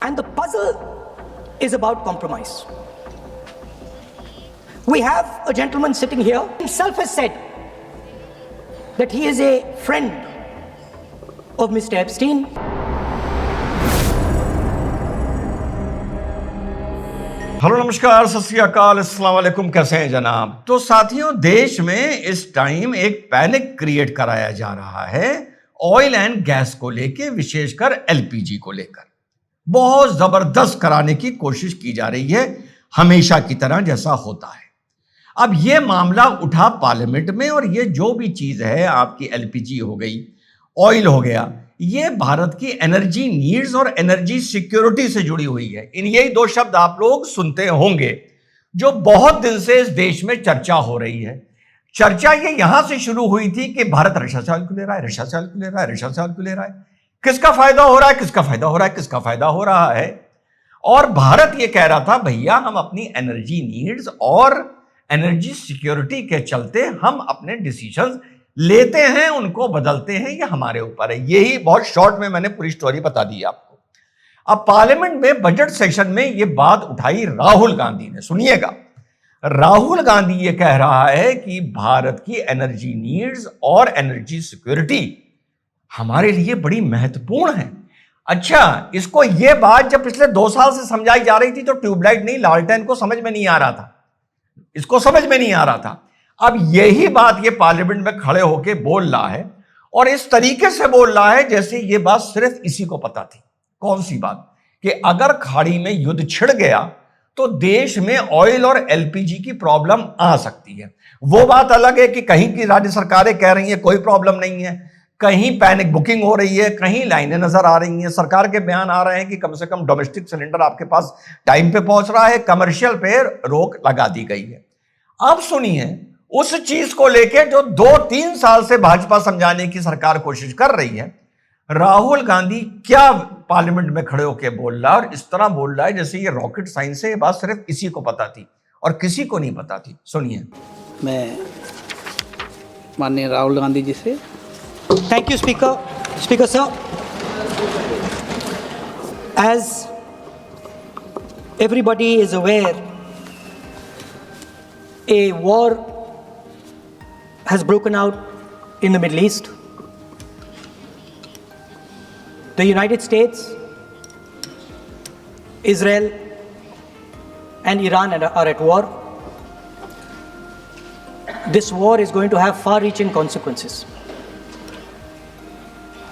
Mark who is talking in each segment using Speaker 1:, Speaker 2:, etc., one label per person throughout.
Speaker 1: And the puzzle is about compromise. We have a gentleman sitting here, himself has said that he is a friend of Mr. Epstein.
Speaker 2: Hello नमस्कार सत श्री अकाल अस्सलाम वालेकुम। कैसे हैं जनाब। तो साथियों, देश में इस टाइम एक पैनिक क्रिएट कराया जा रहा है ऑयल एंड गैस को लेके, विशेषकर एलपीजी को लेकर बहुत जबरदस्त कराने की कोशिश की जा रही है, हमेशा की तरह जैसा होता है। अब यह मामला उठा पार्लियामेंट में और ये जो भी चीज है, आपकी एलपीजी हो गई, ऑयल हो गया, ये भारत की एनर्जी नीड्स और एनर्जी सिक्योरिटी से जुड़ी हुई है। इन यही दो शब्द आप लोग सुनते होंगे जो बहुत दिन से इस देश में चर्चा हो रही है। चर्चा ये यहां से शुरू हुई थी कि भारत रक्षा से ऑयल क्यों ले रहा है, रक्षा से ऑयल क्यों ले रहा है, रक्षा से ऑयल क्यों ले रहा है, किसका फायदा हो रहा है, किसका फायदा हो रहा है, किसका फायदा हो रहा है। और भारत ये कह रहा था, भैया हम अपनी एनर्जी नीड्स और एनर्जी सिक्योरिटी के चलते हम अपने डिसीजंस लेते हैं, उनको बदलते हैं, ये हमारे ऊपर है। यही बहुत शॉर्ट में मैंने पूरी स्टोरी बता दी आपको। अब पार्लियामेंट में बजट सेशन में ये बात उठाई राहुल गांधी ने। सुनिएगा, राहुल गांधी ये कह रहा है कि भारत की एनर्जी नीड्स और एनर्जी सिक्योरिटी हमारे लिए बड़ी महत्वपूर्ण है। अच्छा, इसको ये बात जब पिछले 2 साल से समझाई जा रही थी तो ट्यूबलाइट नहीं, लालटेन को समझ में नहीं आ रहा था, इसको समझ में नहीं आ रहा था। अब यही बात ये पार्लियामेंट में खड़े होके बोल रहा है और इस तरीके से बोल रहा है जैसे ये बात सिर्फ इसी को पता थी। कौन सी बात? कि अगर खाड़ी में युद्ध छिड़ गया तो देश में ऑयल और एलपीजी की प्रॉब्लम आ सकती है। वो बात अलग है कि कहीं की राज्य सरकारें कह रही हैं कोई प्रॉब्लम नहीं है, कहीं पैनिक बुकिंग हो रही है, कहीं लाइनें नजर आ रही हैं, सरकार के बयान आ रहे हैं कि कम से कम डोमेस्टिक सिलेंडर आपके पास टाइम पे पहुंच रहा है, कमर्शियल पे रोक लगा दी गई है। अब सुनिए, उस चीज को लेकर जो 2-3 साल से भाजपा समझाने की सरकार कोशिश कर रही है, राहुल गांधी क्या पार्लियामेंट में खड़े होकर बोल रहा है और इस तरह बोल रहा है जैसे ये रॉकेट साइंस है, ये बात सिर्फ इसी को पता थी और किसी को नहीं पता थी। सुनिए।
Speaker 3: मैं माननीय राहुल गांधी जी से।
Speaker 1: Thank you, Speaker. Speaker, sir. As everybody is aware, a war has broken out in the Middle East. The United States, Israel, and Iran are at war. This war is going to have far-reaching consequences.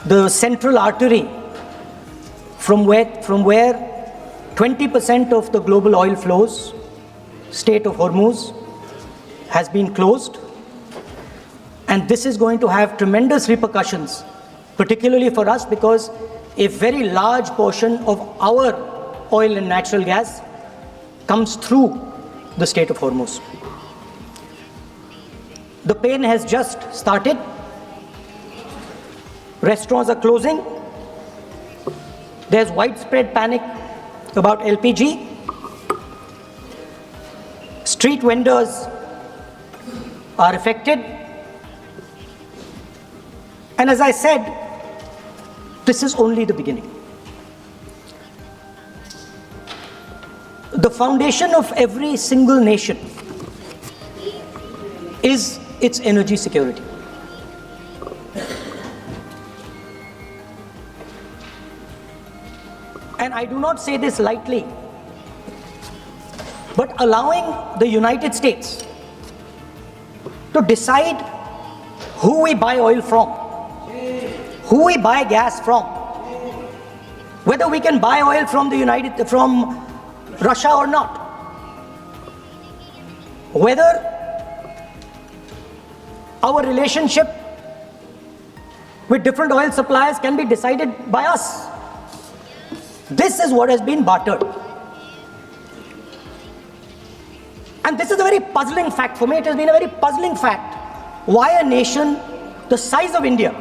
Speaker 1: The central artery from where 20% of the global oil flows, Strait of Hormuz, has been closed, and this is going to have tremendous repercussions, particularly for us, because a very large portion of our oil and natural gas comes through the Strait of Hormuz. The pain has just started. Restaurants are closing. There's widespread panic about LPG. Street vendors are affected. And as I said, this is only the beginning. The foundation of every single nation is its energy security. And I do not say this lightly, but allowing the United States to decide who we buy oil from, who we buy gas from, whether we can buy oil from Russia or not, whether our relationship with different oil suppliers can be decided by us. This is what has been bartered. And this is a very puzzling fact for me. It has been a very puzzling fact why a nation the size of India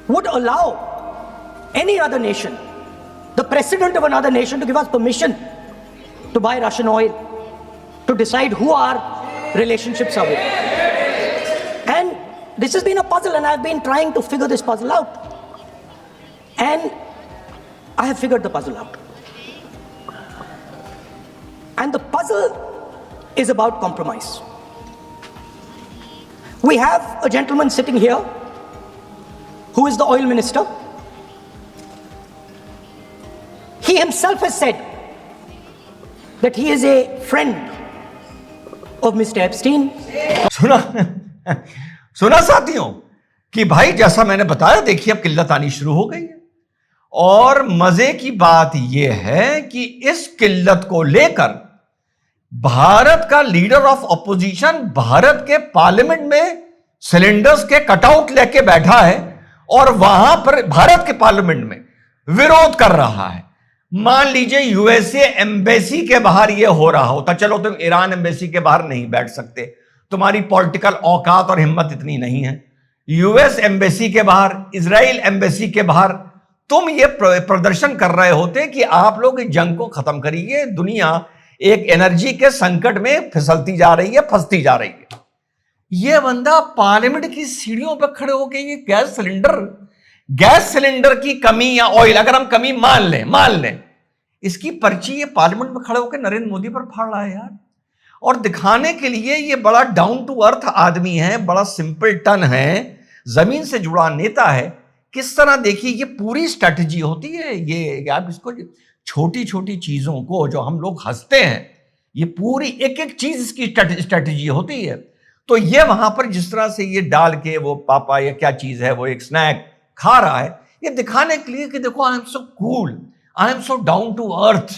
Speaker 1: would allow any other nation, the president of another nation, to give us permission to buy Russian oil, to decide who our relationships are with. And this has been a puzzle, and I've been trying to figure this puzzle out. And I have figured the puzzle out. And the puzzle is about compromise. We have a gentleman sitting here who is the oil minister. He himself has said that he is a friend of Mr. Epstein.
Speaker 2: सुना साथियों कि भाई जैसा मैंने बताया, देखिए अब किल्लत आनी शुरू हो गई है। और मजे की बात यह है कि इस किल्लत को लेकर भारत का लीडर ऑफ ऑपोजिशन भारत के पार्लियामेंट में सिलेंडर्स के कटआउट लेके बैठा है और वहां पर भारत के पार्लियामेंट में विरोध कर रहा है। मान लीजिए यूएसए एम्बेसी के बाहर यह हो रहा होता, चलो तुम ईरान एम्बेसी के बाहर नहीं बैठ सकते, तुम्हारी पॉलिटिकल औकात और हिम्मत इतनी नहीं है। यूएस एम्बेसी के बाहर, इजराइल एम्बेसी के बाहर तुम ये प्रदर्शन कर रहे होते कि आप लोग इस जंग को खत्म करिए, दुनिया एक एनर्जी के संकट में फिसलती जा रही है, फंसती जा रही है। यह बंदा पार्लियामेंट की सीढ़ियों पर खड़े होकर ये गैस सिलेंडर की कमी या ऑयल, अगर हम कमी मान लें, इसकी पर्ची ये पार्लियामेंट में खड़े होकर नरेंद्र मोदी पर फाड़ रहा है यार। और दिखाने के लिए ये बड़ा डाउन टू अर्थ आदमी है, बड़ा सिंपल टन है, जमीन से जुड़ा नेता है। किस तरह देखिए ये पूरी स्ट्रेटजी होती है। ये आप इसको छोटी छोटी चीजों को जो हम लोग हंसते हैं, ये पूरी एक एक चीज इसकी स्ट्रेटजी होती है। तो ये वहां पर जिस तरह से ये डाल के वो पापा या क्या चीज है वो एक स्नैक खा रहा है, ये दिखाने के लिए कि देखो I am so cool, I am so down to earth,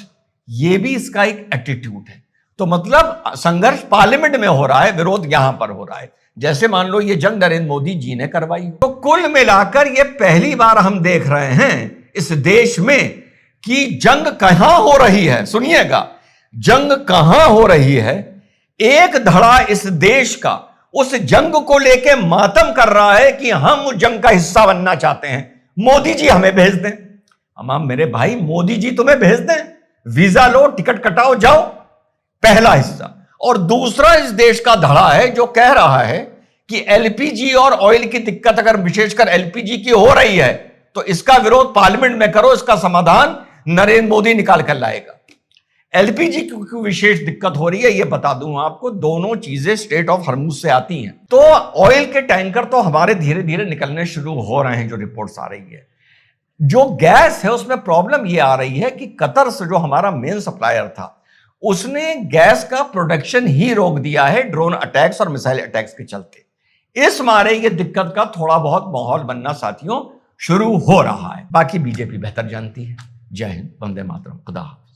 Speaker 2: ये भी इसका एक एटीट्यूड है। तो मतलब संघर्ष पार्लियामेंट में हो रहा है, विरोध यहां पर हो रहा है। जैसे मान लो ये जंग नरेंद्र मोदी जी ने करवाई। तो कुल मिलाकर ये पहली बार हम देख रहे हैं इस देश में कि जंग कहां हो रही है। सुनिएगा, जंग कहां हो रही है। एक धड़ा इस देश का उस जंग को लेके मातम कर रहा है कि हम उस जंग का हिस्सा बनना चाहते हैं, मोदी जी हमें भेज दें। अमाम मेरे भाई, मोदी जी तुम्हें भेज दें, वीजा लो, टिकट कटाओ, जाओ, पहला हिस्सा। और दूसरा इस देश का धड़ा है जो कह रहा है कि एलपीजी और ऑयल की दिक्कत अगर विशेषकर एलपीजी की हो रही है तो इसका विरोध पार्लियामेंट में करो, इसका समाधान नरेंद्र मोदी निकाल कर लाएगा। एलपीजी की विशेष दिक्कत हो रही है, ये बता दूं आपको, दोनों चीजें स्ट्रेट ऑफ हॉर्मुज से आती हैं। तो ऑयल के टैंकर तो हमारे धीरे धीरे निकलने शुरू हो रहे हैं, जो रिपोर्ट्स आ रही है। जो गैस है उसमें प्रॉब्लम ये आ रही है कि कतर से जो हमारा मेन सप्लायर था, उसने गैस का प्रोडक्शन ही रोक दिया है ड्रोन अटैक्स और मिसाइल अटैक्स के चलते। इस मारे ये दिक्कत का थोड़ा बहुत माहौल बनना साथियों शुरू हो रहा है। बाकी बीजेपी बेहतर जानती है। जय हिंद, वंदे मातरम, खुदा हाफिज।